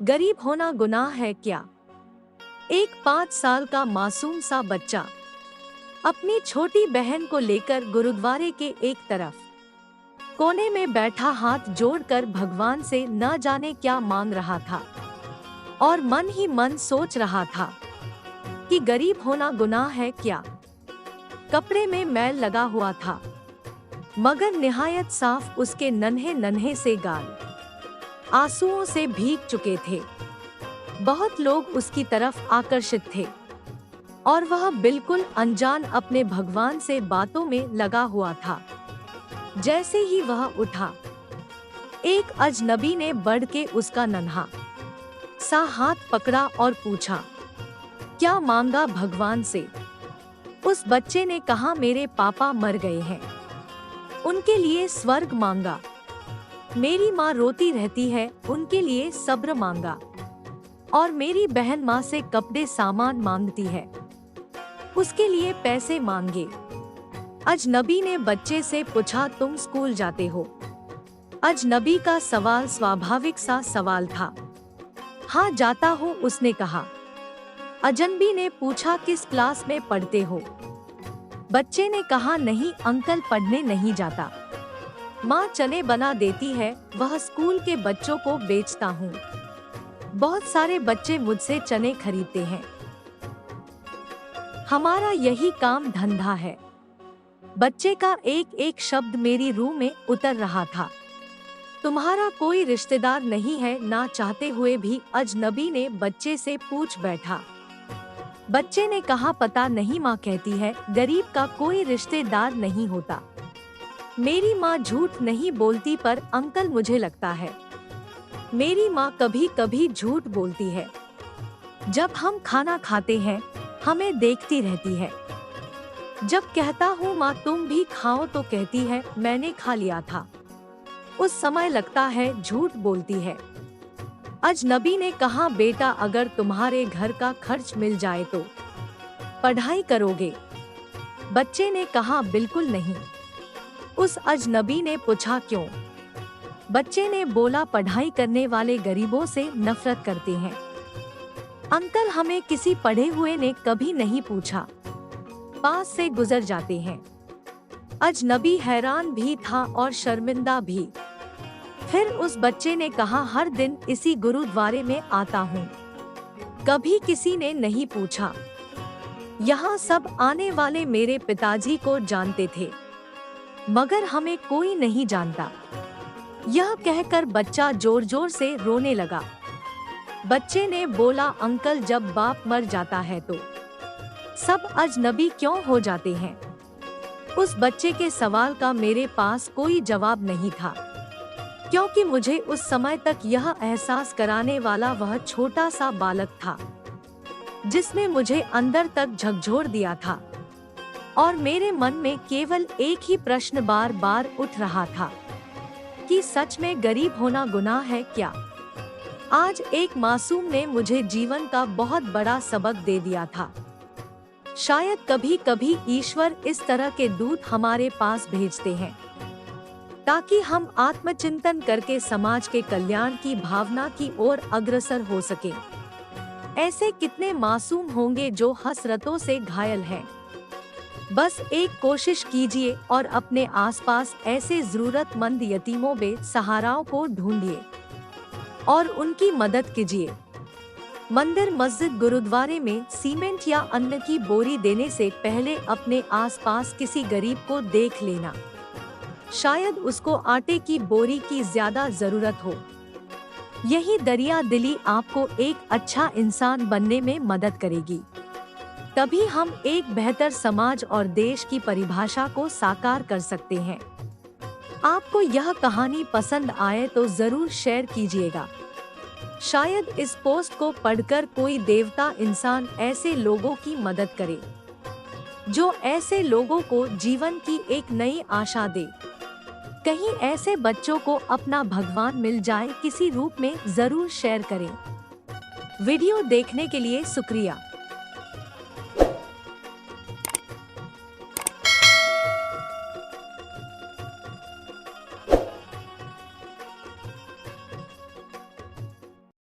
गरीब होना गुनाह है क्या? एक 5 साल का मासूम सा बच्चा अपनी छोटी बहन को लेकर गुरुद्वारे के एक तरफ कोने में बैठा हाथ जोड़कर भगवान से न जाने क्या मांग रहा था और मन ही मन सोच रहा था कि गरीब होना गुनाह है क्या। कपड़े में मैल लगा हुआ था मगर निहायत साफ उसके नन्हे नन्हे से गाल आंसुओं से भीग चुके थे। बहुत लोग उसकी तरफ आकर्षित थे और वह बिल्कुल अनजान अपने भगवान से बातों में लगा हुआ था। जैसे ही वह उठा, एक अजनबी ने बढ़ के उसका नन्हा सा हाथ पकड़ा और पूछा, क्या मांगा भगवान से? उस बच्चे ने कहा, मेरे पापा मर गए हैं, उनके लिए स्वर्ग मांगा। मेरी माँ रोती रहती है, उनके लिए सब्र मांगा। और मेरी बहन माँ से कपड़े सामान मांगती है, उसके लिए पैसे मांगे। अजनबी ने बच्चे से पूछा, तुम स्कूल जाते हो? अजनबी का सवाल स्वाभाविक सा सवाल था। हाँ जाता हूँ, उसने कहा। अजनबी ने पूछा, किस क्लास में पढ़ते हो? बच्चे ने कहा, नहीं अंकल, पढ़ने नहीं जाता। माँ चने बना देती है, वह स्कूल के बच्चों को बेचता हूँ। बहुत सारे बच्चे मुझसे चने खरीदते हैं, हमारा यही काम धंधा है। बच्चे का एक एक शब्द मेरी रूह में उतर रहा था। तुम्हारा कोई रिश्तेदार नहीं है? ना चाहते हुए भी अजनबी ने बच्चे से पूछ बैठा। बच्चे ने कहा, पता नहीं, माँ कहती है गरीब का कोई रिश्तेदार नहीं होता। मेरी माँ झूठ नहीं बोलती, पर अंकल मुझे लगता है मेरी माँ कभी कभी झूठ बोलती है। जब हम खाना खाते हैं हमें देखती रहती है। जब कहता हूँ माँ तुम भी खाओ तो कहती है मैंने खा लिया था। उस समय लगता है झूठ बोलती है। अजनबी ने कहा, बेटा अगर तुम्हारे घर का खर्च मिल जाए तो पढ़ाई करोगे? बच्चे ने कहा, बिल्कुल नहीं। उस अजनबी ने पूछा, क्यों? बच्चे ने बोला, पढ़ाई करने वाले गरीबों से नफरत करते हैं। अंकल, हमें किसी पढ़े हुए ने कभी नहीं पूछा, पास से गुजर जाते हैं। अजनबी हैरान भी था और शर्मिंदा भी। फिर उस बच्चे ने कहा, हर दिन इसी गुरुद्वारे में आता हूँ, कभी किसी ने नहीं पूछा। यहाँ सब आने वाले मेरे पिताजी को जानते थे मगर हमें कोई नहीं जानता। यह कहकर बच्चा जोर जोर से रोने लगा। बच्चे ने बोला, अंकल जब बाप मर जाता है तो सब अजनबी क्यों हो जाते हैं? उस बच्चे के सवाल का मेरे पास कोई जवाब नहीं था, क्योंकि मुझे उस समय तक यह एहसास कराने वाला वह छोटा सा बालक था जिसने मुझे अंदर तक झकझोर दिया था। और मेरे मन में केवल एक ही प्रश्न बार बार उठ रहा था कि सच में गरीब होना गुनाह है क्या? आज एक मासूम ने मुझे जीवन का बहुत बड़ा सबक दे दिया था। शायद कभी कभी ईश्वर इस तरह के दूत हमारे पास भेजते हैं ताकि हम आत्मचिंतन करके समाज के कल्याण की भावना की ओर अग्रसर हो सके। ऐसे कितने मासूम होंगे जो हसरतों से घायल हैं। बस एक कोशिश कीजिए और अपने आसपास ऐसे जरूरतमंद यतीमों बेसहाराओं को ढूंढिए और उनकी मदद कीजिए। मंदिर, मस्जिद, गुरुद्वारे में सीमेंट या अन्न की बोरी देने से पहले अपने आसपास किसी गरीब को देख लेना। शायद उसको आटे की बोरी की ज्यादा जरूरत हो। यही दरिया दिली आपको एक अच्छा इंसान बनने में मदद करेगी। तभी हम एक बेहतर समाज और देश की परिभाषा को साकार कर सकते हैं। आपको यह कहानी पसंद आए तो जरूर शेयर कीजिएगा। शायद इस पोस्ट को पढ़कर कोई देवता इंसान ऐसे लोगों की मदद करे जो ऐसे लोगों को जीवन की एक नई आशा दे। कहीं ऐसे बच्चों को अपना भगवान मिल जाए किसी रूप में, जरूर शेयर करें। वीडियो देखने के लिए शुक्रिया।